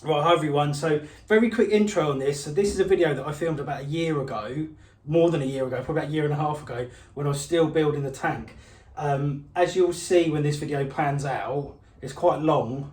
Right, hi everyone. So very quick intro on this. So this is a video that I filmed about a year ago, more than a year ago, probably about a year and a half ago, when I was still building the tank. As you'll see when this video plans out, it's quite long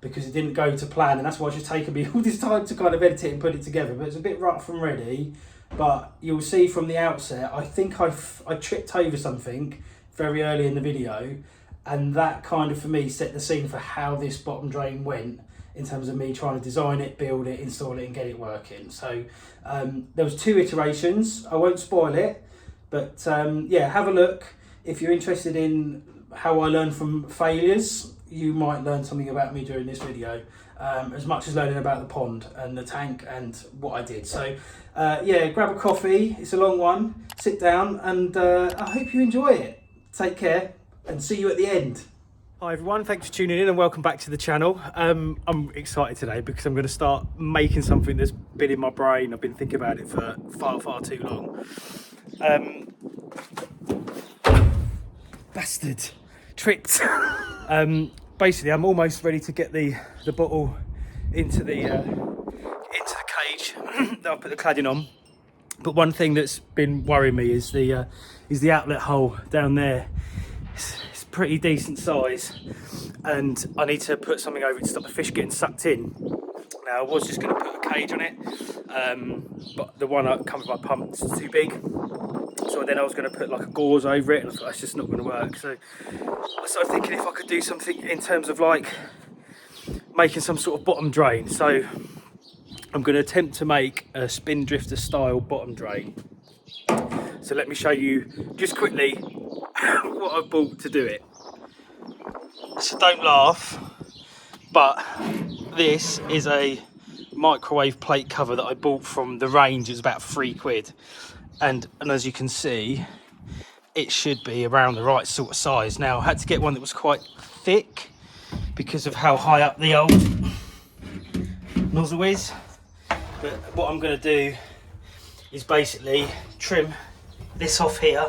because it didn't go to plan, and that's why it's just taken me all this time to kind of edit it and put it together. But it's a bit rough and ready. But you'll see from the outset, I think I tripped over something very early in the video, and that kind of for me set the scene for how this bottom drain went, in terms of me trying to design it, build it, install it and get it working. So there was 2 iterations. I won't spoil it, but yeah, have a look. If you're interested in how I learn from failures, you might learn something about me during this video, as much as learning about the pond and the tank and what I did. So yeah, grab a coffee, it's a long one, sit down, and I hope you enjoy it. Take care and see you at the end. Hi everyone, thanks for tuning in and welcome back to the channel. I'm excited today because I'm going to start making something that's been in my brain. I've been thinking about it for far too long. Bastard, tripped. Basically, I'm almost ready to get the bottle into the cage that I put the cladding on. But one thing that's been worrying me is the outlet hole down there. It's pretty decent size, and I need to put something over it to stop the fish getting sucked in. Now I was just going to put a cage on it, but the one that comes with my pump is too big, so then I was going to put like a gauze over it, and I thought that's just not going to work. So I started thinking if I could do something in terms of like making some sort of bottom drain. So I'm going to attempt to make a spin drifter style bottom drain. So let me show you just quickly what I bought to do it. So don't laugh, but this is a microwave plate cover that I bought from the range. It's about £3, and as you can see, it should be around the right sort of size. Now I had to get one that was quite thick because of how high up the old nozzle is. But what I'm going to do is basically trim this off here.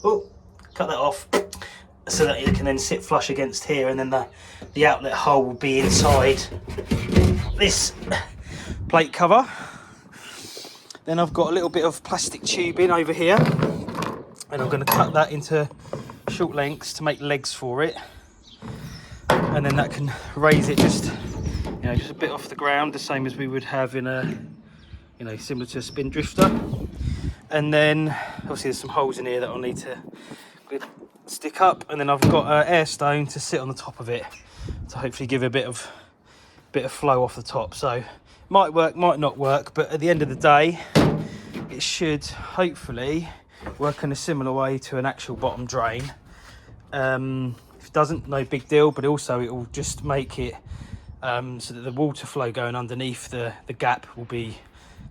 Oh, cut that off so that it can then sit flush against here, and then the outlet hole will be inside this plate cover. Then I've got a little bit of plastic tubing over here, and I'm going to cut that into short lengths to make legs for it, and then that can raise it just just a bit off the ground, the same as we would have in a similar to a spin drifter. And then obviously there's some holes in here that I'll need to stick up, and then I've got air stone to sit on the top of it to hopefully give a bit of flow off the top. So might work, might not work, but at the end of the day it should hopefully work in a similar way to an actual bottom drain. If it doesn't, no big deal, but also it will just make it so that the water flow going underneath the gap will be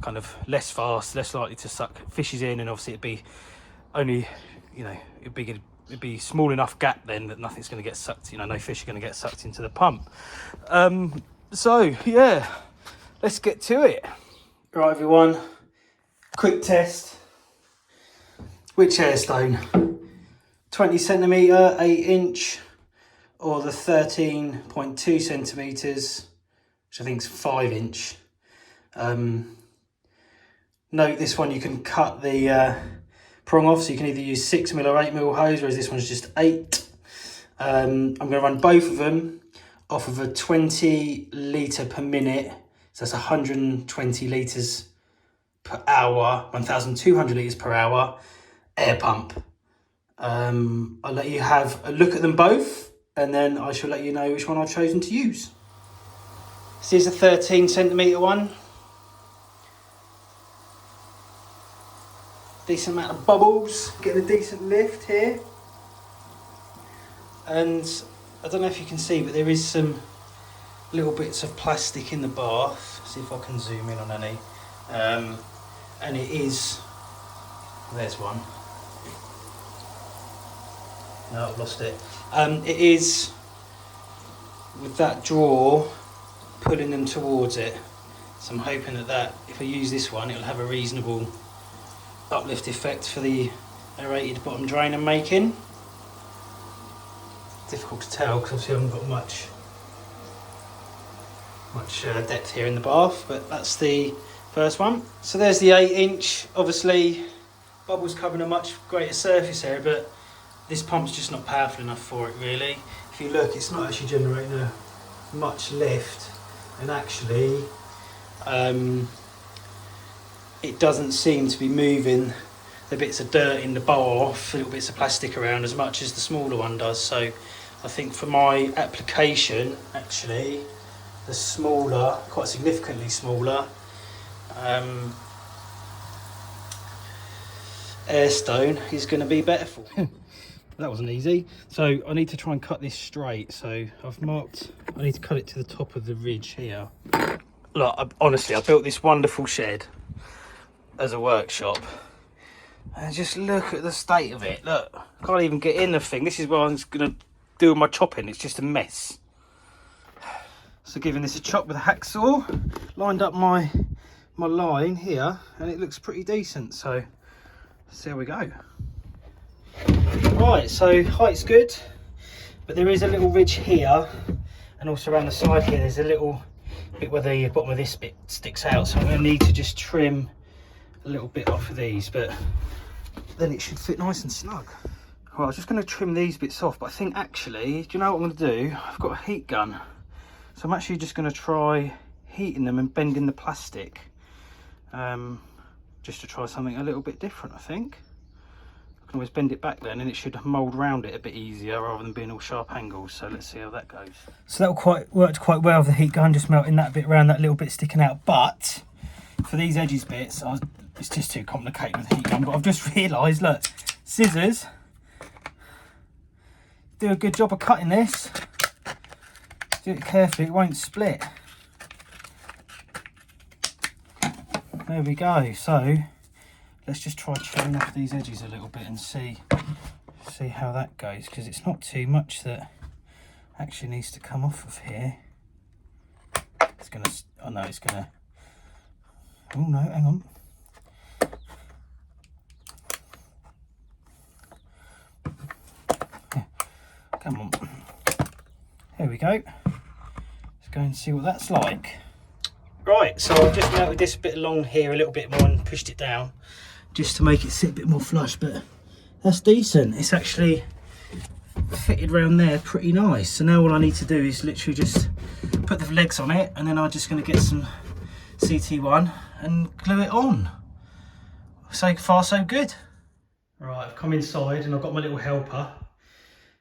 kind of less fast, less likely to suck fishes in, and obviously it'd be only, it'd be small enough gap then that nothing's going to get sucked, no fish are going to get sucked into the pump. So yeah, let's get to it. Right everyone, quick test. Which air stone? 20cm, 8-inch, or the 13.2 centimeters, which I think is 5-inch. Note this one you can cut the prong off, so you can either use 6mm or 8mm hose, whereas this one's just 8. I'm going to run both of them off of a 20 litre per minute, so that's 120 litres per hour, 1,200 litres per hour air pump. I'll let you have a look at them both, and then I shall let you know which one I've chosen to use. This is a 13cm one. Decent amount of bubbles, getting a decent lift here. And I don't know if you can see, but there is some little bits of plastic in the bath. See if I can zoom in on any. And it is, there's one. No, I've lost it. It is with that drawer pulling them towards it. So I'm hoping that if I use this one, it'll have a reasonable uplift effect for the aerated bottom drain I'm making. Difficult to tell because obviously I haven't got much much depth here in the bath, but that's the first one. So there's the 8-inch. Obviously bubbles covering a much greater surface area, but this pump's just not powerful enough for it really. If you look, it's not actually generating much lift, and actually it doesn't seem to be moving the bits of dirt in the bath, little bits of plastic around as much as the smaller one does. So I think for my application, actually the smaller, quite significantly smaller Airstone is going to be better for me. That wasn't easy. So I need to try and cut this straight. So I've marked, I need to cut it to the top of the ridge here. Look, honestly, I built this wonderful shed as a workshop, and just look at the state of it. Look, I can't even get in the thing. This is where I'm going to do my chopping. It's just a mess. So giving this a chop with a hacksaw, lined up my line here, and it looks pretty decent. So there we go. Right, so height's good, but there is a little ridge here, and also around the side here there's a little bit where the bottom of this bit sticks out, so I'm going to need to just trim a little bit off of these, but then it should fit nice and snug. Right, I'm just going to trim these bits off, but I think actually, do you know what I'm going to do? I've got a heat gun, so I'm actually just going to try heating them and bending the plastic, just to try something a little bit different. I think I can always bend it back then, and it should mould around it a bit easier rather than being all sharp angles. So let's see how that goes. So that worked quite well with the heat gun, just melting that bit around, that little bit sticking out. But for these edges bits, it's just too complicated with the heat gun. But I've just realised, look, scissors do a good job of cutting this. Do it carefully, it won't split. There we go. So let's just try trimming off these edges a little bit and see how that goes, because it's not too much that actually needs to come off of here. It's gonna, oh no, it's gonna, oh no, hang on. Yeah. Come on. There we go. Let's go and see what that's like. Right, so I've just melted this bit along here a little bit more and pushed it down just to make it sit a bit more flush, but that's decent. It's actually fitted around there pretty nice. So now all I need to do is literally just put the legs on it, and then I'm just going to get some CT1 and glue it on. So far so good. Right, I've come inside and I've got my little helper,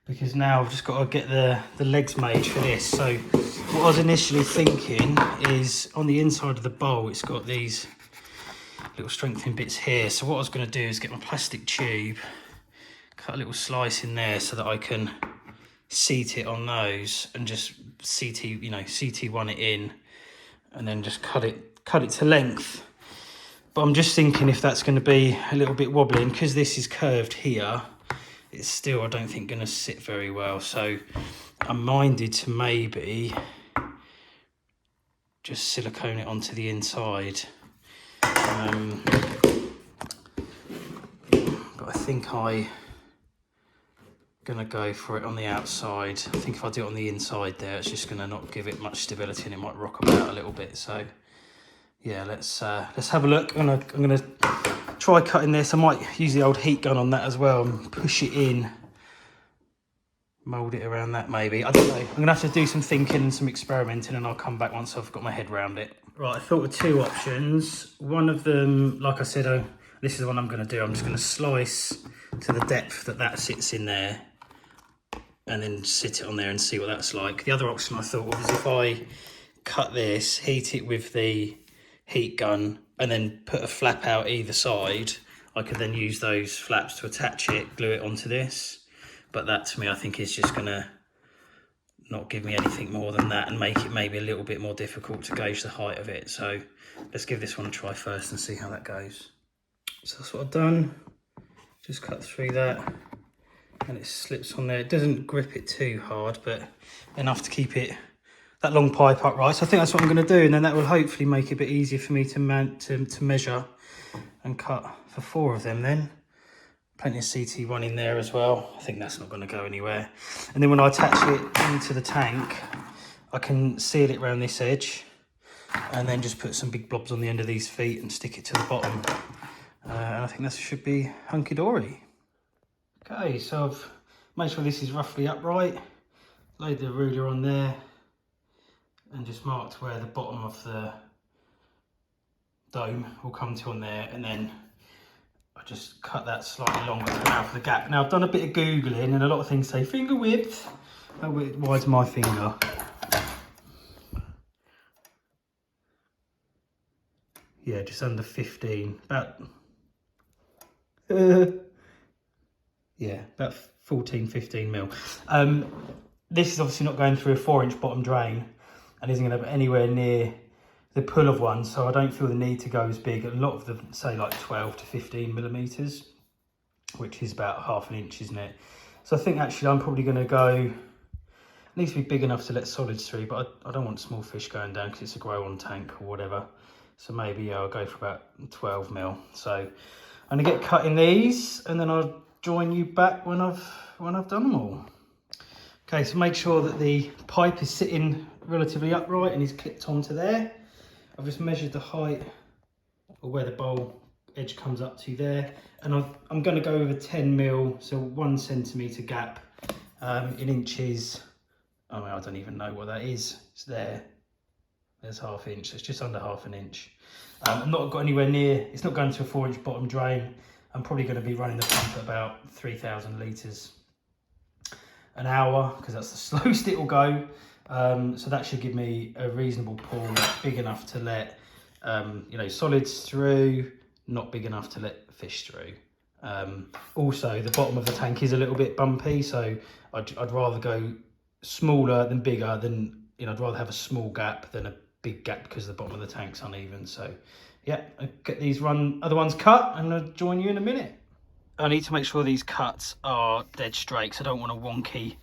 because now I've just got to get the legs made for this. So what I was initially thinking is on the inside of the bowl, it's got these little strengthening bits here. So what I was going to do is get my plastic tube, cut a little slice in there so that I can seat it on those, and just CT1 it in, and then just cut it to length. But I'm just thinking if that's going to be a little bit wobbly, and because this is curved here, it's still, I don't think, going to sit very well. So I'm minded to maybe just silicone it onto the inside. But I think I'm going to go for it on the outside. I think if I do it on the inside there, it's just going to not give it much stability, and it might rock about a little bit. So yeah, let's have a look. I'm going to try cutting this. I might use the old heat gun on that as well and push it in, mould it around that maybe. I don't know. I'm going to have to do some thinking and some experimenting, and I'll come back once I've got my head around it. Right, I thought of two options. One of them, like I said, this is the one I'm going to do. I'm just going to slice to the depth that sits in there, and then sit it on there and see what that's like. The other option I thought was if I cut this, heat it with the heat gun, and then put a flap out either side, I could then use those flaps to attach it, glue it onto this. But that to me, I think, is just gonna not give me anything more than that, and make it maybe a little bit more difficult to gauge the height of it. So let's give this one a try first and see how that goes. So that's what I've done. Just cut through that, and it slips on there. It doesn't grip it too hard, but enough to keep it, that long pipe upright. So I think that's what I'm going to do, and then that will hopefully make it a bit easier for me to measure and cut for 4 of them then. Plenty of CT1 in there as well. I think that's not going to go anywhere. And then when I attach it into the tank, I can seal it around this edge and then just put some big blobs on the end of these feet and stick it to the bottom. And I think this should be hunky-dory. Okay, so I've made sure this is roughly upright, laid the ruler on there and just marked where the bottom of the dome will come to on there, and then I just cut that slightly longer to allow for the gap. Now I've done a bit of Googling and a lot of things say finger width. How wide's my finger? Yeah, just under 15, about, yeah, about 14, 15 mil. This is obviously not going through a 4-inch bottom drain and isn't going to be anywhere near the pull of one, so I don't feel the need to go as big. A lot of them say like 12 to 15 millimeters, which is about ½ inch, isn't it? So I think actually I'm probably going to go, it needs to be big enough to let solids through, but I don't want small fish going down because it's a Growon tank or whatever. So maybe, yeah, I'll go for about 12 mil. So I'm gonna get cutting these and then I'll join you back when I've done them all. Okay, so make sure that the pipe is sitting relatively upright and is clipped onto there. I've just measured the height or where the bowl edge comes up to there. And I'm gonna go with a 10 mil, so 1 centimetre gap in inches. I mean, I don't even know what that is. It's there. There's ½ inch, so it's just under ½ inch. I'm not got anywhere near, it's not going to a 4-inch bottom drain. I'm probably going to be running the pump at about 3,000 litres an hour, because that's the slowest it will go. So that should give me a reasonable pool that's big enough to let you know, solids through, not big enough to let fish through. Also, the bottom of the tank is a little bit bumpy, so I'd rather go smaller than bigger than, you know, I'd rather have a small gap than a big gap because the bottom of the tank's uneven. So yeah, I'll get these other ones cut and I'll join you in a minute. I need to make sure these cuts are dead straight, because I don't want a wonky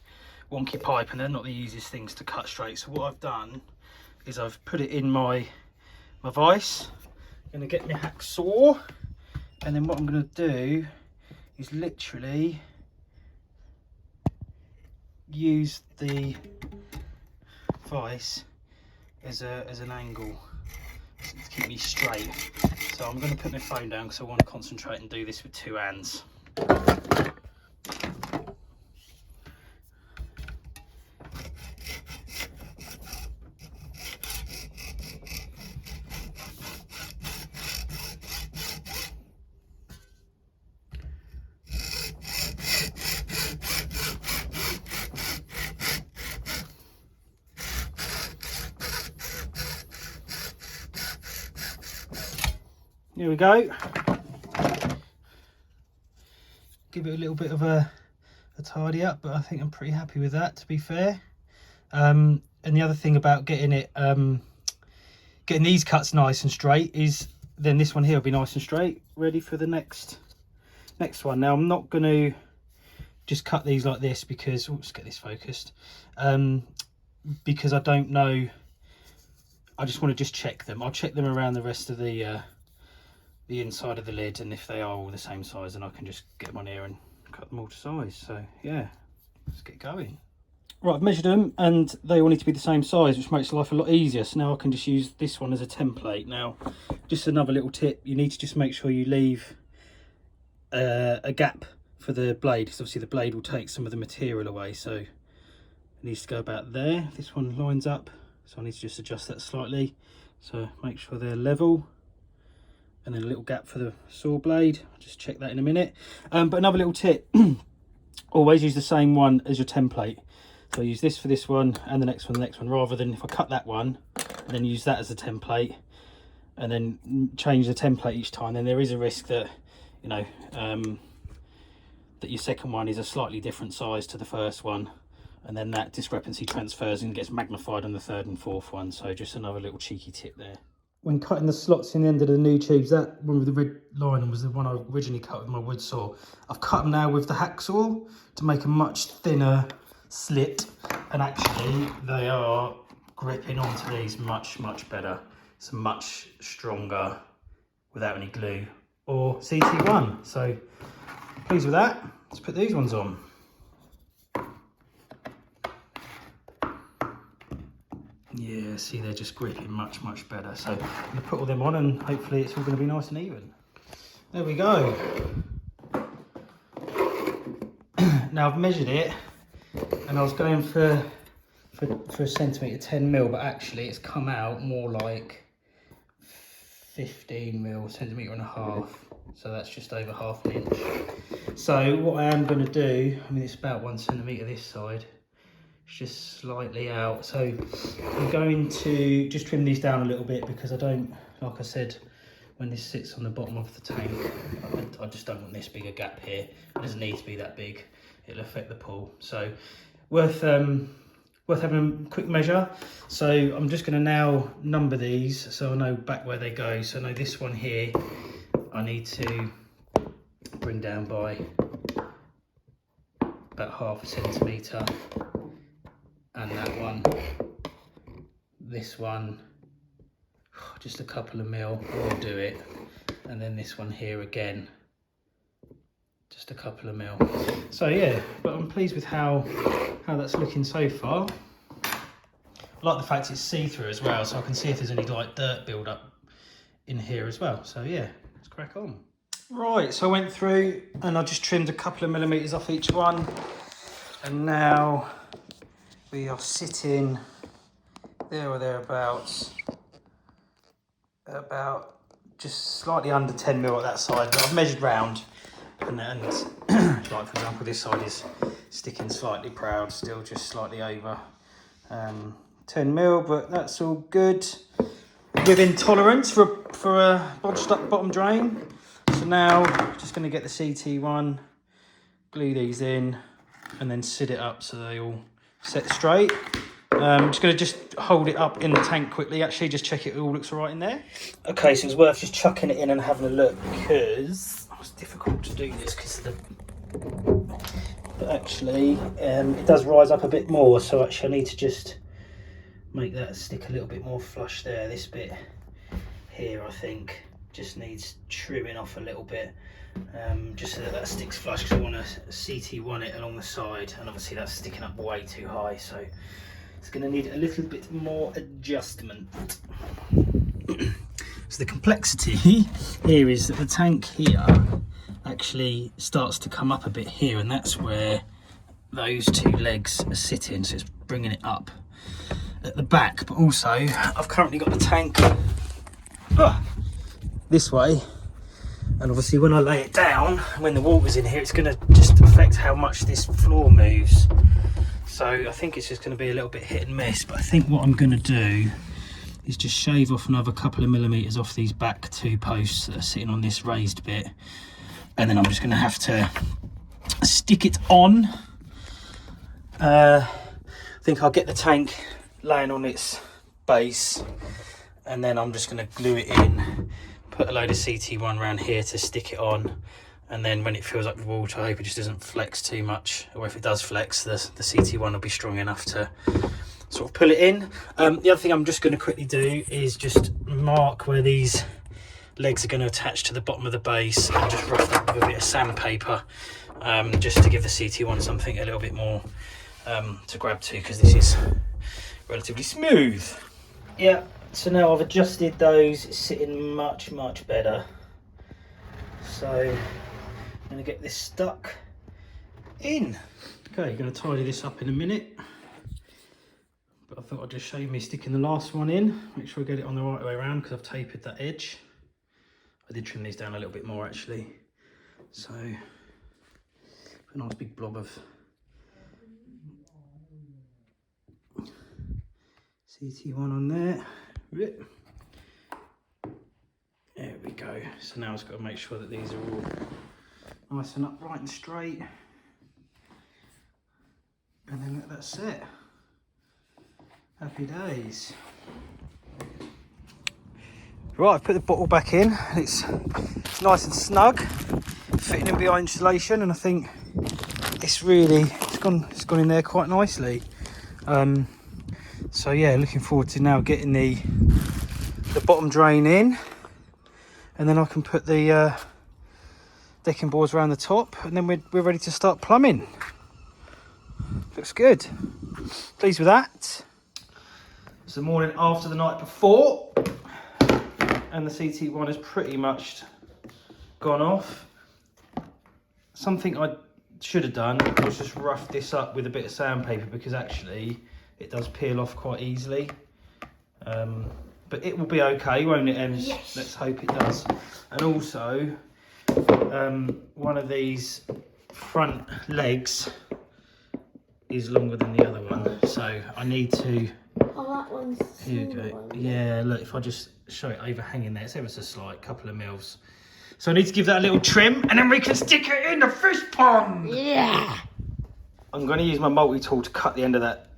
pipe, and they're not the easiest things to cut straight. So what I've done is I've put it in my vise. I'm going to get my hacksaw, and then what I'm going to do is literally use the vise as an angle to keep me straight. So I'm going to put my phone down because I want to concentrate and do this with 2 hands. Here we go. Give it a little bit of a tidy up, but I think I'm pretty happy with that, to be fair. And the other thing about getting it, getting these cuts nice and straight is then this one here will be nice and straight, ready for the next one. Now I'm not going to just cut these like this because, let's get this focused, because I don't know. I just want to just check them. I'll check them around the rest of the inside of the lid, and if they are all the same size, then I can just get them on here and cut them all to size. So yeah, let's get going. Right, I've measured them and they all need to be the same size, which makes life a lot easier. So now I can just use this one as a template. Now, just another little tip, you need to just make sure you leave a gap for the blade, because obviously the blade will take some of the material away. So it needs to go about there. This one lines up, so I need to just adjust that slightly. So make sure they're level. And then a little gap for the saw blade. I'll just check that in a minute. But another little tip, always use the same one as your template. So I use this for this one and the next one, rather than if I cut that one and then use that as a template and then change the template each time, then there is a risk that, you know, that your second one is a slightly different size to the first one, and then that discrepancy transfers and gets magnified on the third and fourth one. So just another little cheeky tip there. When cutting the slots in the end of the new tubes, that one with the red line was the one I originally cut with my wood saw. I've cut them now with the hacksaw to make a much thinner slit, and actually they are gripping onto these much better. It's much stronger without any glue or CT1. So pleased with that. Let's put these ones on. Yeah, see, they're just gripping much better. So we put all them on and hopefully it's all going to be nice and even. There we go. Now I've measured it and I was going for a centimetre 10 mil, but actually it's come out more like 15 mil, centimetre and a half. So that's just over half an inch. So what I am going to do, I mean it's about 1 centimetre this side. It's just slightly out. So I'm going to just trim these down a little bit because I don't, like I said, when this sits on the bottom of the tank, I just don't want this big a gap here. It doesn't need to be that big. It'll affect the pool. So worth having a quick measure. So I'm just going to now number these so I know back where they go. So I know this one here I need to bring down by about ½ centimetre. And that one, this one, just a couple of mil will do it. And then this one here again, just a couple of mil. So yeah, but I'm pleased with how that's looking so far. I like the fact it's see-through as well, so I can see if there's any like dirt build up in here as well. So yeah, let's crack on. Right, so I went through and I just trimmed a couple of millimetres off each one. And now we are sitting there or thereabouts, about just slightly under 10 mil at that side, but I've measured round and like for example this side is sticking slightly proud, still just slightly over 10 mil, but that's all good within tolerance for a bodged up bottom drain. So now just going to get the CT1, glue these in and then sit it up so they all set straight. I'm just going to hold it up in the tank quickly, actually just check it all looks all right in there. Okay, so it's worth just chucking it in and having a look because it's difficult to do this because but actually it does rise up a bit more, so actually I need to just make that stick a little bit more flush there. This bit here I think just needs trimming off a little bit. Just so that sticks flush because I want to CT1 it along the side, and obviously that's sticking up way too high, so it's going to need a little bit more adjustment. So the complexity here is that the tank here actually starts to come up a bit here, and that's where those two legs are sitting, so it's bringing it up at the back. But also I've currently got the tank this way, and obviously when I lay it down, when the water's in here, it's going to just affect how much this floor moves. So I think it's just going to be a little bit hit and miss, but I think what I'm going to do is just shave off another couple of millimetres off these back two posts that are sitting on this raised bit, and then I'm just going to have to stick it on. I think I'll get the tank laying on its base, and then I'm just going to glue it in, put a load of CT1 around here to stick it on, and then when it fills up with water, I hope it just doesn't flex too much, or if it does flex, the CT1 will be strong enough to sort of pull it in. The other thing I'm just going to quickly do is just mark where these legs are going to attach to the bottom of the base, and just rough that with a bit of sandpaper, just to give the CT1 something a little bit more to grab to, because this is relatively smooth. Yeah, so now I've adjusted those, it's sitting much better. So I'm going to get this stuck in. Okay, going to tidy this up in a minute, but I thought I'd just show you me sticking the last one in. Make sure I get it on the right way around because I've tapered that edge. I did trim these down a little bit more actually, so a nice big blob of CT1 on there. There we go. So now I've just got to make sure that these are all nice and upright and straight, and then that's it. Happy days. Right, I've put the bottle back in, and it's nice and snug, fitting in behind insulation, and I think it's gone in there quite nicely. So yeah, looking forward to now getting the bottom drain in, and then I can put the decking boards around the top, and then we're ready to start plumbing. Looks good. Pleased with that. So the morning after the night before, and the CT1 has pretty much gone off. Something I should have done was just rough this up with a bit of sandpaper, because actually it does peel off quite easily. But it will be okay, won't it, Ems? Yes. Let's hope it does. And also, one of these front legs is longer than the other one, so I need to... Oh, that one's... Here we go. Yeah, look, if I just show it overhanging there, it's ever so slight, couple of mils. So I need to give that a little trim, and then we can stick it in the fish pond. Yeah. I'm going to use my multi-tool to cut the end of that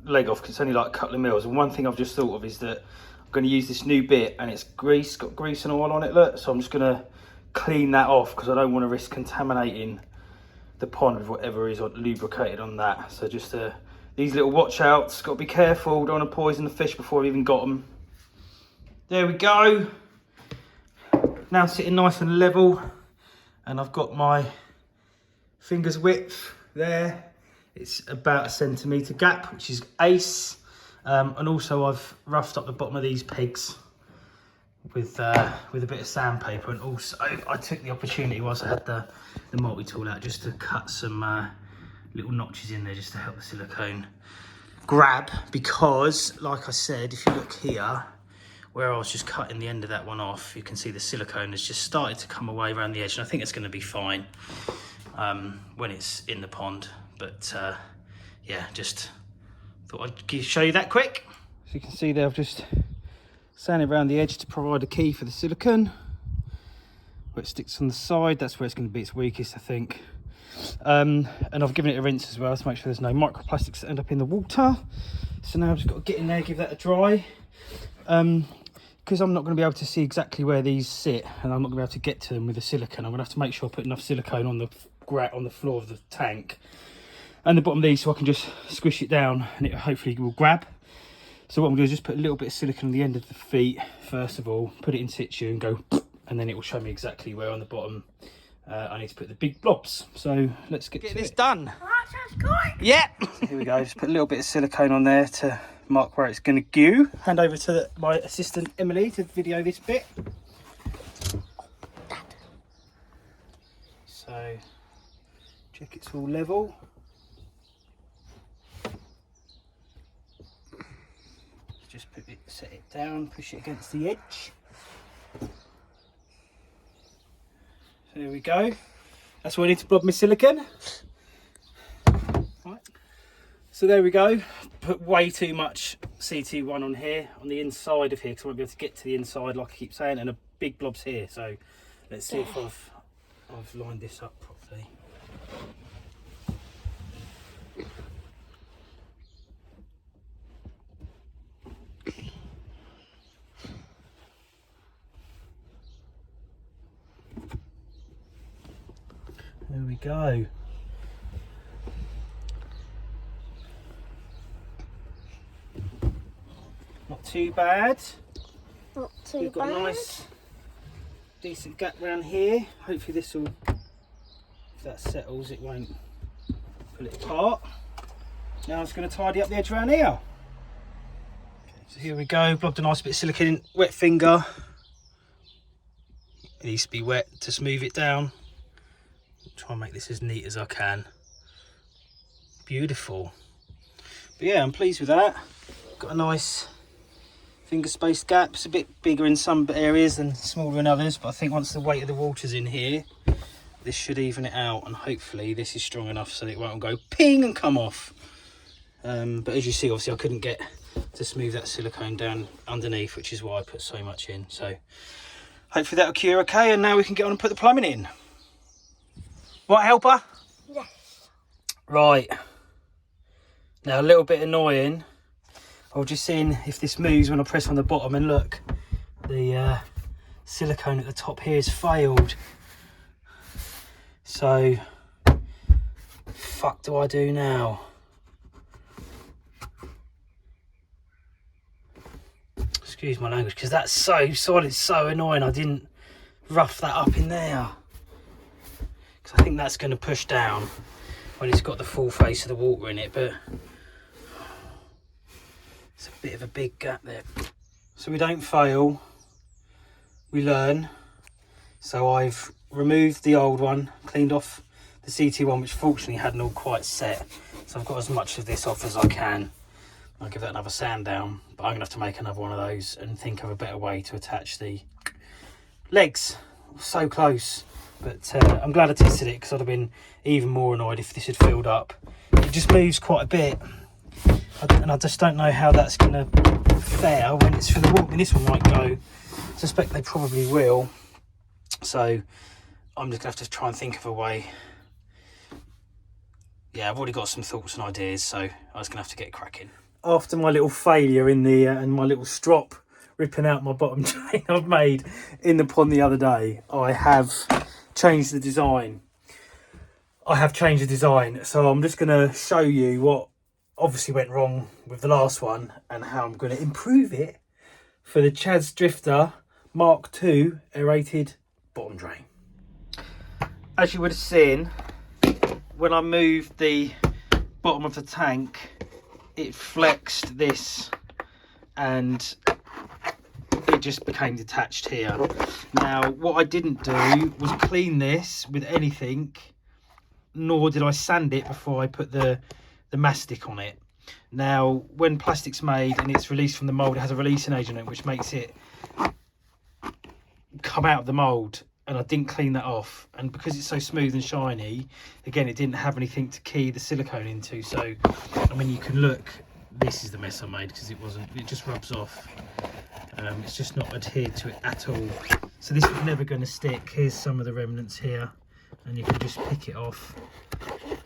leg off, because it's only like a couple of mils. And one thing I've just thought of is that I'm going to use this new bit, and it's got grease and oil on it, look. So I'm just going to clean that off, because I don't want to risk contaminating the pond with whatever is lubricated on that. So just these little watch outs, got to be careful, don't want to poison the fish before I've even got them. There we go. Now sitting nice and level, and I've got my fingers width there. It's about a centimetre gap, which is ace. And also I've roughed up the bottom of these pegs with a bit of sandpaper, and also I took the opportunity whilst I had the multi-tool out just to cut some little notches in there just to help the silicone grab, because like I said, if you look here where I was just cutting the end of that one off, you can see the silicone has just started to come away around the edge, and I think it's going to be fine when it's in the pond. But yeah, just thought I'd show you that quick. So you can see there, I've just sanded around the edge to provide a key for the silicone. Where it sticks on the side, that's where it's going to be its weakest, I think. And I've given it a rinse as well to make sure there's no microplastics that end up in the water. So now I've just got to get in there, give that a dry. Because I'm not going to be able to see exactly where these sit, and I'm not going to be able to get to them with the silicone, I'm going to have to make sure I put enough silicone on the floor of the tank and the bottom of these, so I can just squish it down and it hopefully will grab. So what I'm going to do is just put a little bit of silicone on the end of the feet first of all, put it in situ and go, and then it will show me exactly where on the bottom I need to put the big blobs. So let's get this done. Yeah. So here we go, just put a little bit of silicone on there to mark where it's going to go. Hand over to my assistant Emily to video this bit. So check it's all level. Just set it down, push it against the edge. So there we go. That's where I need to blob my silicone. Right. So there we go. Put way too much CT1 on here, on the inside of here, because I won't be able to get to the inside like I keep saying, and a big blob's here. So let's see if I've lined this up properly. There we go. Not too bad. Not too We've got bad. a nice, decent gap round here. Hopefully this will, if that settles, it won't pull it apart. Now I'm just going to tidy up the edge around here. Okay, so here we go. Blobbed a nice bit of silicone in, wet finger. It needs to be wet to smooth it down. Try and make this as neat as I can. Beautiful. But yeah, I'm pleased with that. Got a nice finger spaced gap. It's a bit bigger in some areas and smaller in others, but I think once the weight of the water's in here, this should even it out, and hopefully this is strong enough so that it won't go ping and come off. But as you see, obviously I couldn't get to smooth that silicone down underneath, which is why I put so much in. So hopefully that'll cure okay, and now we can get on and put the plumbing in. Right, helper? Yes. Right. Now a little bit annoying. I was just seeing if this moves when I press on the bottom, and look, the silicone at the top here has failed. So, fuck do I do now? Excuse my language, because that's so solid, so annoying. I didn't rough that up in there. Because I think that's going to push down when it's got the full face of the water in it, but It's a bit of a big gap there. So we don't fail, we learn. So I've removed the old one, cleaned off the CT1, which fortunately hadn't all quite set. So I've got as much of this off as I can. I'll give that another sand down, but I'm gonna have to make another one of those and think of a better way to attach the legs. So close, but I'm glad I tested it, because I'd have been even more annoyed if this had filled up. It just moves quite a bit, and I just don't know how that's gonna fare when it's for the walk. I mean, this one might go. I suspect they probably will. So I'm just gonna have to try and think of a way. Yeah, I've already got some thoughts and ideas, so I was gonna have to get cracking. After my little failure in the and my little strop ripping out my bottom chain I've made in the pond the other day, I have changed the design. So I'm just going to show you what obviously went wrong with the last one and how I'm going to improve it for the Chaz Drifter Mark II aerated bottom drain. As you would have seen, when I moved the bottom of the tank, it flexed this and it just became detached here. Now, what I didn't do was clean this with anything, nor did I sand it before I put the mastic on it. Now, when plastic's made and it's released from the mould, it has a releasing agent in it, which makes it come out of the mould, and I didn't clean that off. And because it's so smooth and shiny, again, it didn't have anything to key the silicone into. So, I mean, you can look, this is the mess I made, because it just rubs off. It's just not adhered to it at all. So this was never going to stick. Here's some of the remnants here, and you can just pick it off.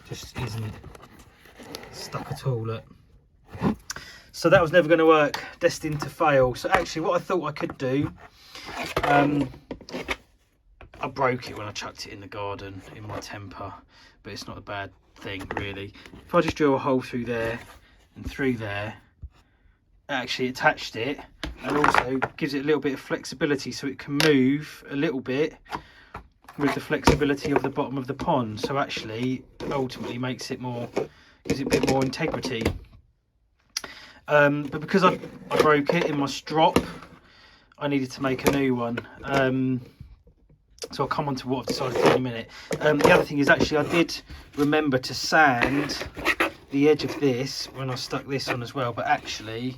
Just isn't stuck at all, look. So that was never going to work, destined to fail. So actually what I thought I could do, I broke it when I chucked it in the garden in my temper, but it's not a bad thing really. If I just drill a hole through there and through there, actually attached it, and also gives it a little bit of flexibility so it can move a little bit with the flexibility of the bottom of the pond. So actually ultimately makes it more, gives it a bit more integrity. But because I broke it in my strop, I needed to make a new one. So I'll come on to what I've decided to do in a minute. The other thing is, actually I did remember to sand the edge of this when I stuck this on as well, but actually,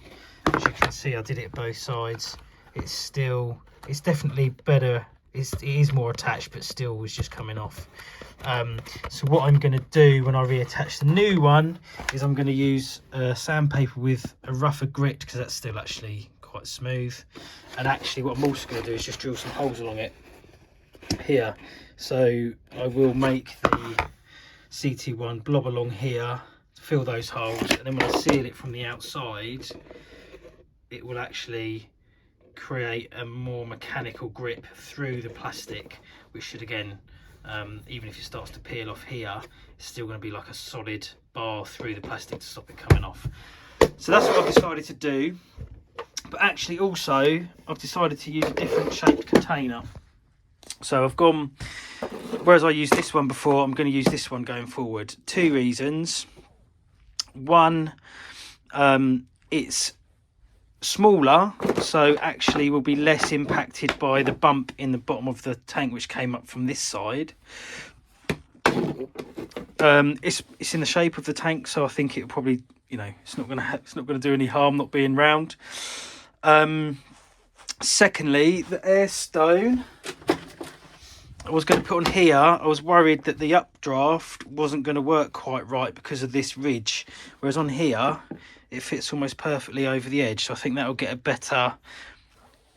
as you can see, I did it both sides. It's definitely better. It is more attached, but still was just coming off. So what I'm going to do when I reattach the new one is I'm going to use sandpaper with a rougher grit, because that's still actually quite smooth. And actually what I'm also going to do is just drill some holes along it here. So I will make the CT1 blob along here to fill those holes, and then when I seal it from the outside, it will actually create a more mechanical grip through the plastic, which should, again, even if it starts to peel off here, it's still going to be like a solid bar through the plastic to stop it coming off. So that's what I've decided to do. But actually also I've decided to use a different shaped container. So I've gone, whereas I used this one before, I'm going to use this one going forward. Two reasons. One, it's smaller, so actually will be less impacted by the bump in the bottom of the tank which came up from this side. It's in the shape of the tank, so I think it'll probably, you know, it's not gonna do any harm not being round. Secondly, the air stone I was going to put on here, I was worried that the updraft wasn't going to work quite right because of this ridge, whereas on here it fits almost perfectly over the edge, so I think that'll get a better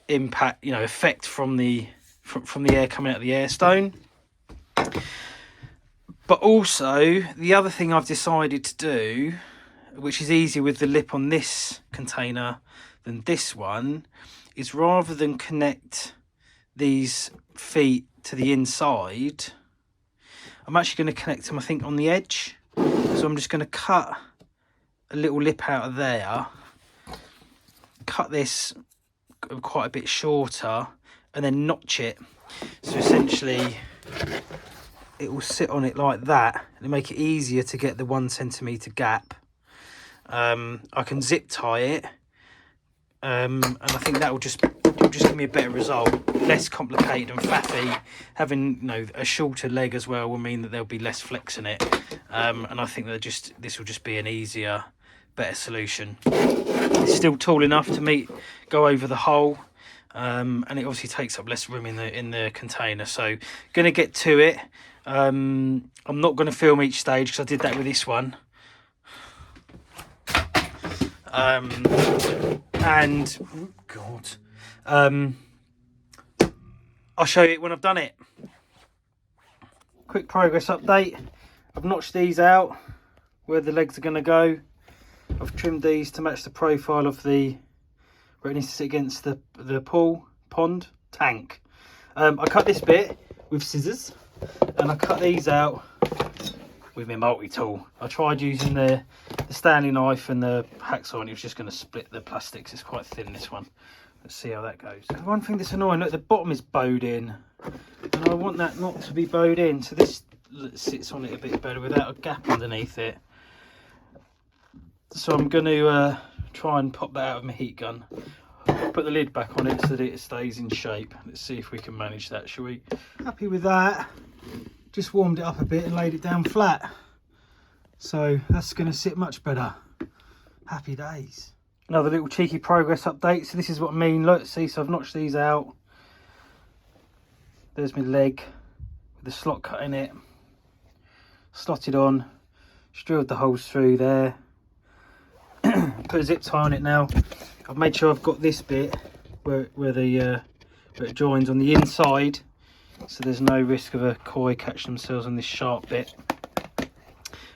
impact, you know, effect from the air coming out of the air stone. But also the other thing I've decided to do, which is easier with the lip on this container than this one, is rather than connect these feet to the inside, I'm actually going to connect them, I think, on the edge. So I'm just going to cut a little lip out of there, cut this quite a bit shorter, and then notch it. So essentially it will sit on it like that, and make it easier to get the 1 centimetre gap. I can zip tie it and I think that will just give me a better result, less complicated and faffy. Having, you know, a shorter leg as well will mean that there'll be less flex in it, and I think that this will just be an easier, better solution. It's still tall enough to go over the hole, and it obviously takes up less room in the container. So gonna get to it. I'm not going to film each stage because I did that with this one. And oh God, I'll show you when I've done it. Quick progress update. I've notched these out where the legs are going to go. I've trimmed these to match the profile of where it needs to sit against the pond tank. I cut this bit with scissors, and I cut these out with my multi-tool. I tried using the Stanley knife and the hacksaw, and it was just going to split the plastics. It's quite thin, this one. Let's see how that goes. One thing that's annoying, look, the bottom is bowed in, and I want that not to be bowed in, so this sits on it a bit better without a gap underneath it. So I'm going to try and pop that out with my heat gun. Put the lid back on it so that it stays in shape. Let's see if we can manage that, shall we? Happy with that. Just warmed it up a bit and laid it down flat. So that's going to sit much better. Happy days. Another little cheeky progress update. So this is what I mean. Look, see, so I've notched these out. There's my leg with the slot cut in it. Slotted on. Just drilled the holes through there. Put a zip tie on it now. I've made sure I've got this bit where it joins on the inside, so there's no risk of a koi catching themselves on this sharp bit.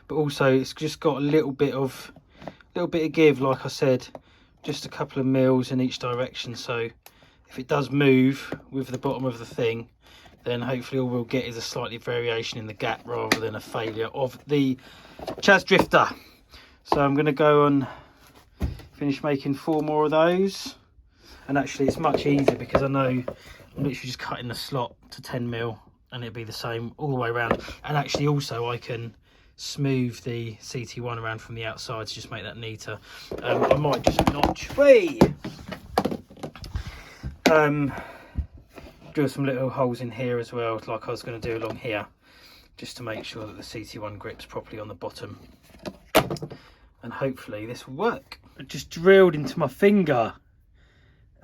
But also it's just got a little bit of give, like I said, just a couple of mils in each direction. So if it does move with the bottom of the thing, then hopefully all we'll get is a slightly variation in the gap rather than a failure of the Chaz drifter. So I'm going to go and finish making 4 more of those, and actually it's much easier because I know I'm literally just cutting the slot to 10mm and it'll be the same all the way around. And actually also I can smooth the CT1 around from the outside to just make that neater. I might just drill some little holes in here as well, like I was going to do along here, just to make sure that the CT1 grips properly on the bottom. And hopefully this will work. I just drilled into my finger.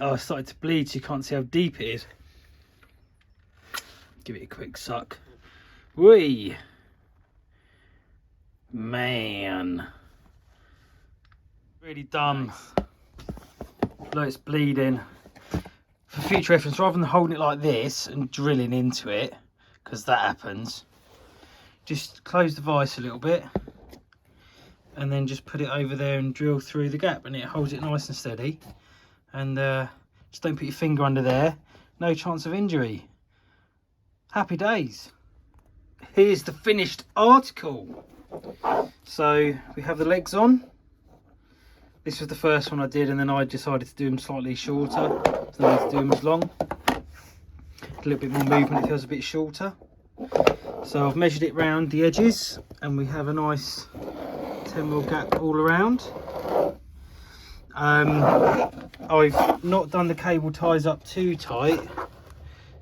Oh, I started to bleed, so you can't see how deep it is. Give it a quick suck. Whee! Man. Really dumb. Look, it's bleeding. For future reference, rather than holding it like this and drilling into it, because that happens, just close the vise a little bit, and then just put it over there and drill through the gap, and it holds it nice and steady. And just don't put your finger under there. No chance of injury. Happy days. Here's the finished article. So we have the legs on. This was the first one I did, and then I decided to do them slightly shorter, so I need to do them as long. A little bit more movement if it was a bit shorter. So I've measured it round the edges, and we have a nice 10mm gap all around. I've not done the cable ties up too tight,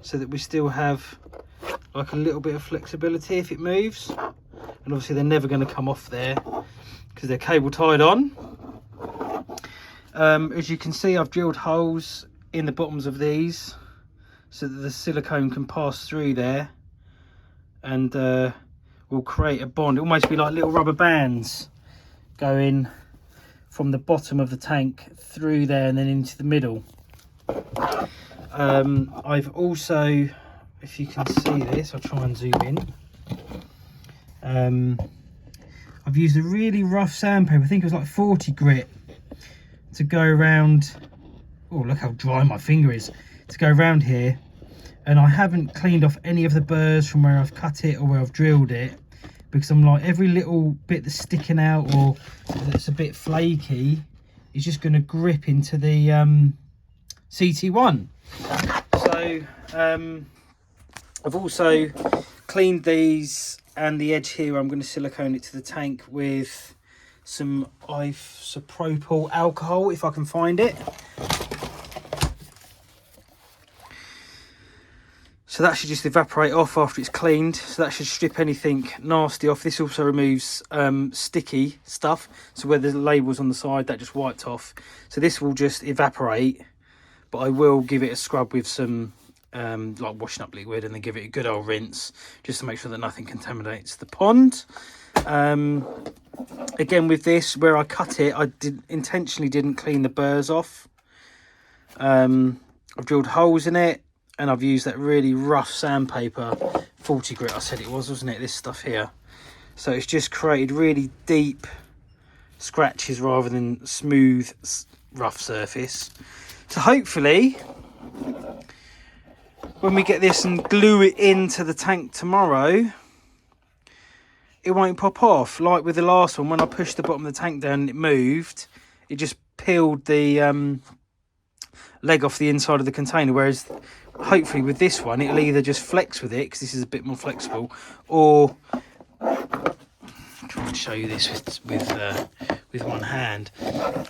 so that we still have like a little bit of flexibility if it moves. And obviously they're never going to come off there because they're cable tied on. As you can see, I've drilled holes in the bottoms of these so that the silicone can pass through there, and will create a bond. It'll almost be like little rubber bands going from the bottom of the tank through there and then into the middle. I've also, if you can see this, I'll try and zoom in. I've used a really rough sandpaper, I think it was like 40 grit, to go around. Oh, look how dry my finger is. To go around here, and I haven't cleaned off any of the burrs from where I've cut it or where I've drilled it, because I'm like, every little bit that's sticking out or that's a bit flaky is just going to grip into the CT1. So I've also cleaned these, and the edge here I'm going to silicone it to the tank with some isopropyl alcohol if I can find it. So that should just evaporate off after it's cleaned. So that should strip anything nasty off. This also removes sticky stuff. So where the label's on the side, that just wiped off. So this will just evaporate, but I will give it a scrub with some like washing up liquid, and then give it a good old rinse just to make sure that nothing contaminates the pond. Again, with this, where I cut it, I intentionally didn't clean the burrs off. I've drilled holes in it, and I've used that really rough sandpaper, 40 grit I said it was, wasn't it, this stuff here. So it's just created really deep scratches rather than smooth rough surface. So hopefully when we get this and glue it into the tank tomorrow, it won't pop off. Like with the last one, when I pushed the bottom of the tank down and it moved, it just peeled the leg off the inside of the container. Whereas hopefully with this one, it'll either just flex with it, because this is a bit more flexible, or I'm trying to show you this with one hand.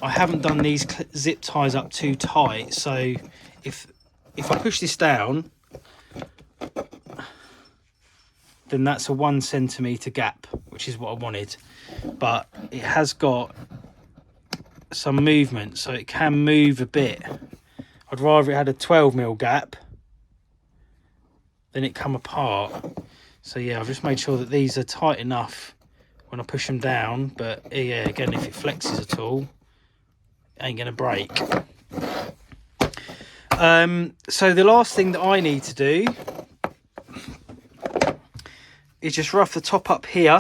I haven't done these zip ties up too tight, so if I push this down, then that's a 1 centimetre gap, which is what I wanted. But it has got some movement, so it can move a bit. I'd rather it had a 12mm gap than it come apart. So yeah, I've just made sure that these are tight enough when I push them down. But yeah, again, if it flexes at all, it ain't gonna break. So the last thing that I need to do is just rough the top up here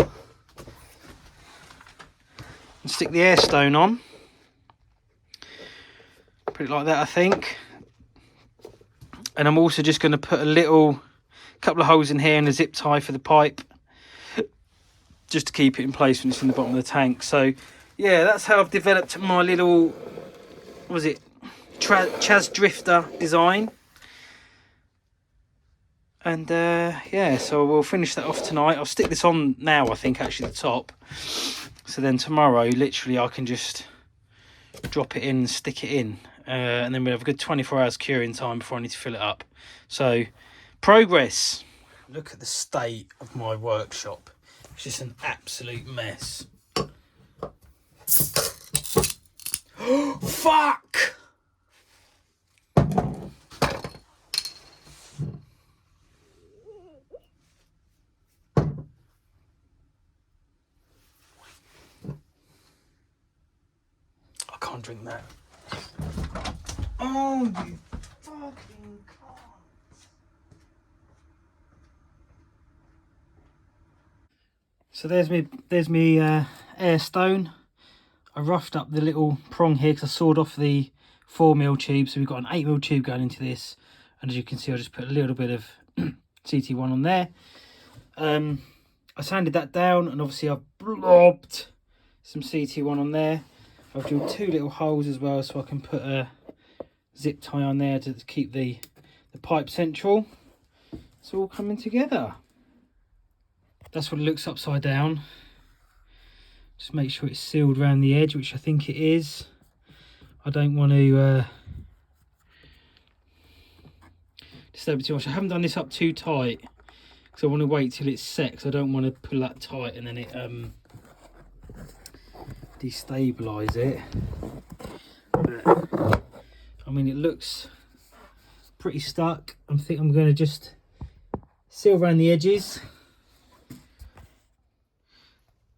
and stick the air stone on. Put it like that, I think. And I'm also just going to put a couple of holes in here and a zip tie for the pipe, just to keep it in place when it's in the bottom of the tank. So yeah, that's how I've developed my little, what was it, Chaz drifter design. And yeah, so we'll finish that off tonight. I'll stick this on now, I think, actually, the top. So then tomorrow, literally, I can just drop it in and stick it in. And then we'll have a good 24 hours curing time before I need to fill it up. So, progress. Look at the state of my workshop. It's just an absolute mess. Fuck! I can't drink that. Oh, you fucking can't. So there's me air stone. I roughed up the little prong here because I sawed off the 4mm tube. So we've got an 8mm tube going into this. And as you can see, I just put a little bit of CT1 on there. I sanded that down, and obviously I've blobbed some CT1 on there. I've drilled 2 little holes as well, so I can put a zip tie on there to keep the pipe central. It's all coming together. That's what it looks upside down. Just make sure it's sealed around the edge, which I think it is. I don't want to disturb it too much. I haven't done this up too tight because I want to wait till it's set, because I don't want to pull that tight and then it destabilize it. But I mean, it looks pretty stuck. I think I'm going to just seal around the edges.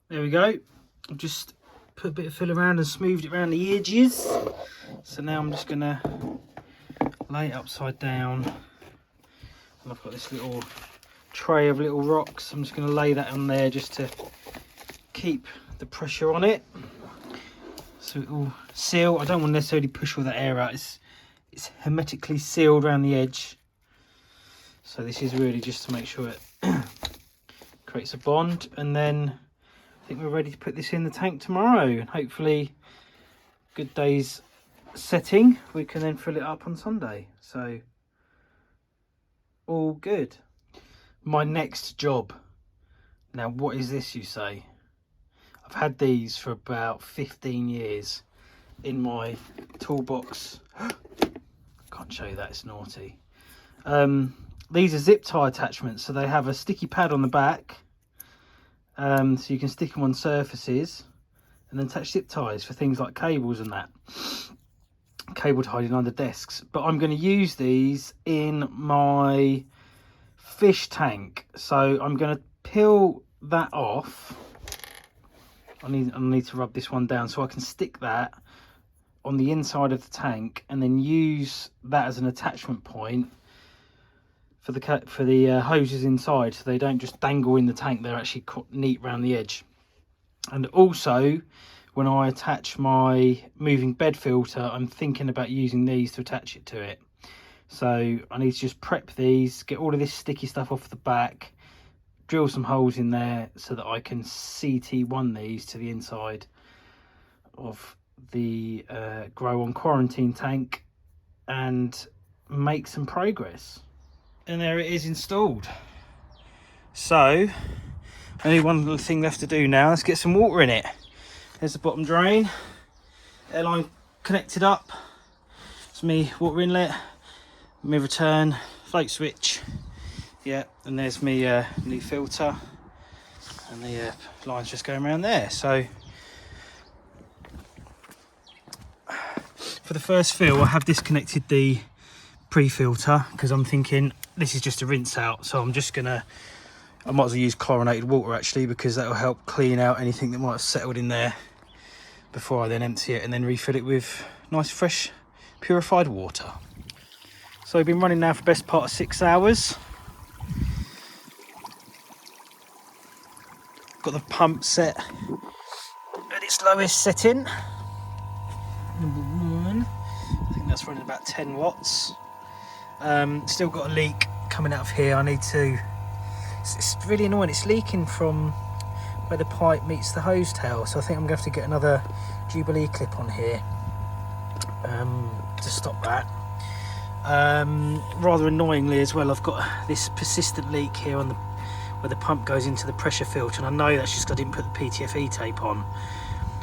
There we go. I've just put a bit of fill around and smoothed it around the edges. So now I'm just going to lay it upside down. And I've got this little tray of little rocks. I'm just going to lay that on there just to keep the pressure on it, so it will seal. I don't want to necessarily push all that air out. It's hermetically sealed around the edge. So this is really just to make sure it creates a bond. And then I think we're ready to put this in the tank tomorrow, and hopefully good day's setting, we can then fill it up on Sunday. So all good. My next job. Now what is this, you say? I've had these for about 15 years in my toolbox. Can't show you that, it's naughty. These are zip tie attachments, so they have a sticky pad on the back, so you can stick them on surfaces and then attach zip ties for things like cables and that. Cable hiding under desks. But I'm going to use these in my fish tank, so I'm going to peel that off. I need to rub this one down so I can stick that on the inside of the tank and then use that as an attachment point for the hoses inside, so they don't just dangle in the tank, they're actually neat around the edge. And also, when I attach my moving bed filter, I'm thinking about using these to attach it to it. So I need to just prep these, get all of this sticky stuff off the back, drill some holes in there so that I can CT1 these to the inside of the Growon quarantine tank and make some progress. And there it is installed. So only one little thing left to do now. Let's get some water in it. There's the bottom drain, airline connected up. It's me water inlet, my return, float switch. Yeah, and there's me new filter, and the line's just going around there. So for the first fill, I have disconnected the pre-filter because I'm thinking this is just a rinse out. So I'm just gonna, I might as well use chlorinated water actually, because that will help clean out anything that might have settled in there before I then empty it and then refill it with nice fresh purified water. So we've been running now for the best part of 6 hours. Got the pump set at its lowest setting. Number 1. I think that's running about 10 watts. Still got a leak coming out of here. I need to, it's really annoying, it's leaking from where the pipe meets the hose tail, so I think I'm going to have to get another Jubilee clip on here to stop that. Rather annoyingly as well, I've got this persistent leak here on the where the pump goes into the pressure filter, and I know that's just because I didn't put the PTFE tape on.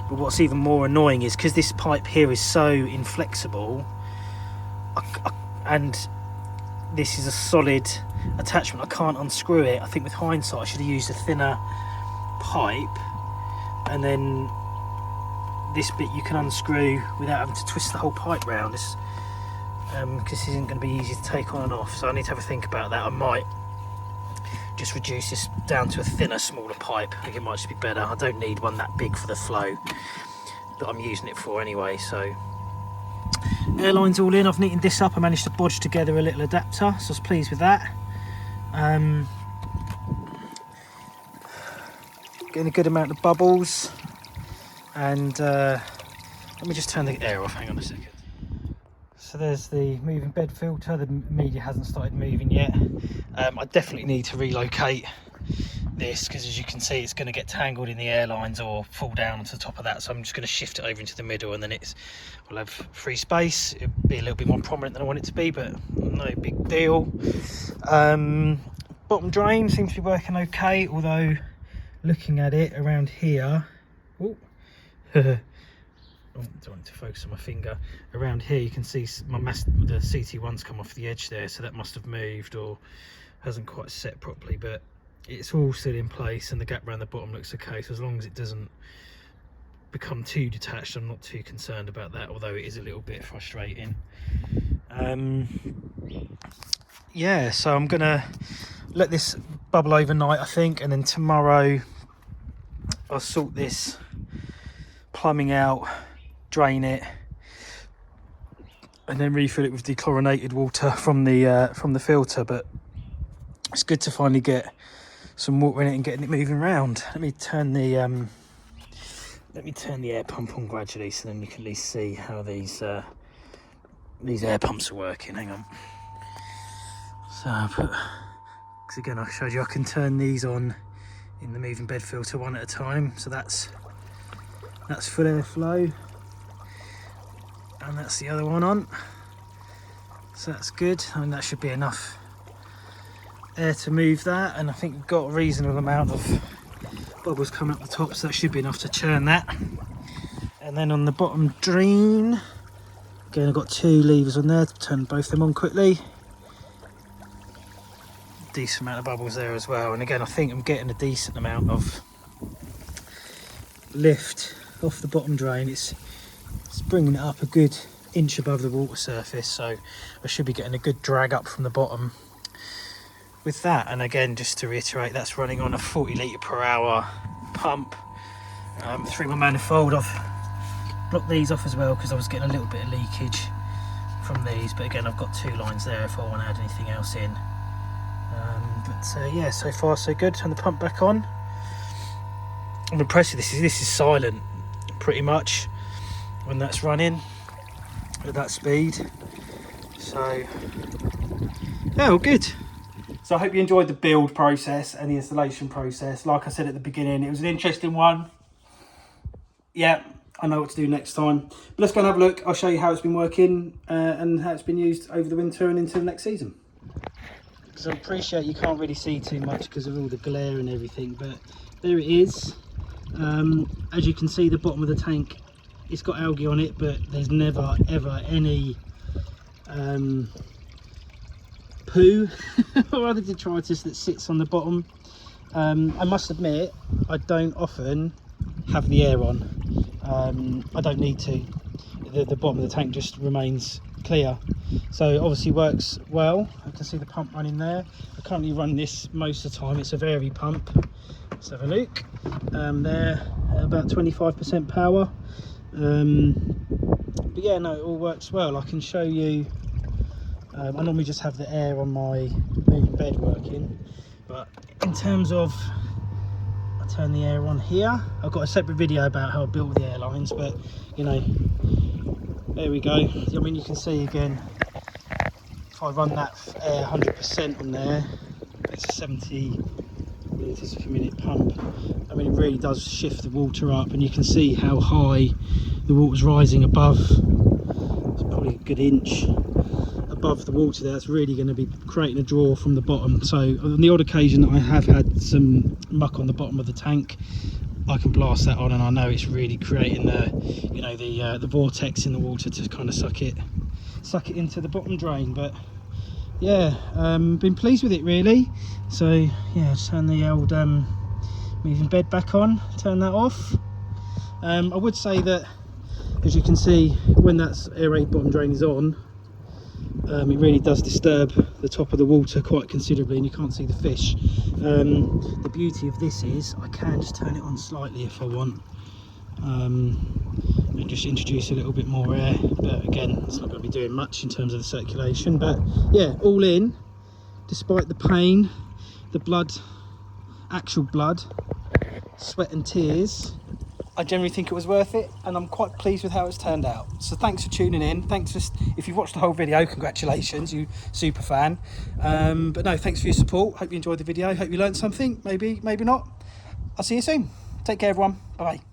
But what's even more annoying is because this pipe here is so inflexible, and this is a solid attachment, I can't unscrew it. I think with hindsight I should have used a thinner pipe, and then this bit you can unscrew without having to twist the whole pipe round. This this isn't going to be easy to take on and off, so I need to have a think about that. I might just reduce this down to a thinner, smaller pipe. I think it might just be better. I don't need one that big for the flow that I'm using it for anyway. So airline's all in. I've neatened this up. I managed to bodge together a little adapter, so I was pleased with that. Getting a good amount of bubbles, and let me just turn the air off, hang on a second. So there's the moving bed filter. The media hasn't started moving yet. I definitely need to relocate this because, as you can see, it's going to get tangled in the airlines or fall down onto the top of that, so I'm just going to shift it over into the middle, and then we'll have free space. It'll be a little bit more prominent than I want it to be, but no big deal. Bottom drain seems to be working okay, although looking at it around here, oh, don't want to focus on my finger. Around here you can see the CT1's come off the edge there, so that must have moved or hasn't quite set properly, but it's all still in place, and the gap around the bottom looks okay. So as long as it doesn't become too detached, I'm not too concerned about that, although it is a little bit frustrating. Yeah, so I'm gonna let this bubble overnight, I think, and then tomorrow I'll sort this plumbing out, drain it, and then refill it with dechlorinated water from the filter. But it's good to finally get some water in it and getting it moving around. Let me turn the air pump on gradually, so then you can at least see how these air pumps are working. Hang on. So because again, I showed you I can turn these on in the moving bed filter one at a time. So that's full airflow, and that's the other one on. So that's good. I mean, that should be enough air to move that, and I think we've got a reasonable amount of bubbles coming up the top, so that should be enough to churn that. And then on the bottom drain, again I've got 2 levers on there to turn both them on quickly. Decent amount of bubbles there as well, and again I think I'm getting a decent amount of lift off the bottom drain. It's bringing it up a good inch above the water surface, so I should be getting a good drag up from the bottom with that. And again, just to reiterate, that's running on a 40 litre per hour pump through my manifold. I've blocked these off as well because I was getting a little bit of leakage from these, but again I've got 2 lines there if I want to add anything else in. But yeah, so far so good. Turn the pump back on. I'm impressed with this is silent pretty much when that's running at that speed. So yeah, all good. So I hope you enjoyed the build process and the installation process. Like I said at the beginning, it was an interesting one. Yeah, I know what to do next time. But let's go and have a look. I'll show you how it's been working and how it's been used over the winter and into the next season. Because I appreciate you can't really see too much because of all the glare and everything, but there it is. As you can see, the bottom of the tank, it's got algae on it, but there's never ever any poo or other detritus that sits on the bottom. I must admit, I don't often have the air on. I don't need to. The bottom of the tank just remains clear, so obviously works well. I can see the pump running there. I currently run this most of the time. It's a Varipump. Let's have a look. There, about 25% power. But yeah, no, it all works well. I can show you. I normally just have the air on my moving bed working, but in terms of, I turn the air on here. I've got a separate video about how I built the airlines, but you know, there we go. I mean, you can see again, if I run that air 100% on there, it's a 70 litres per minute pump. I mean, it really does shift the water up, and you can see how high the water's rising above. It's probably a good inch above the water there. It's really going to be creating a draw from the bottom. So on the odd occasion that I have had some muck on the bottom of the tank, I can blast that on, and I know it's really creating the, you know, the vortex in the water to kind of suck it into the bottom drain. But yeah, been pleased with it really. So yeah, just turn the old moving bed back on, turn that off. I would say that, as you can see, when that aerated bottom drain is on, it really does disturb the top of the water quite considerably, and you can't see the fish. The beauty of this is I can just turn it on slightly if I want, and just introduce a little bit more air, but again, it's not going to be doing much in terms of the circulation. But yeah, all in, despite the pain, the blood, actual blood, sweat and tears, I generally think it was worth it, and I'm quite pleased with how it's turned out. So thanks for tuning in. Thanks for, if you've watched the whole video, congratulations, you super fan. But no, thanks for your support. Hope you enjoyed the video. Hope you learned something. Maybe not. I'll see you soon. Take care, everyone. Bye bye.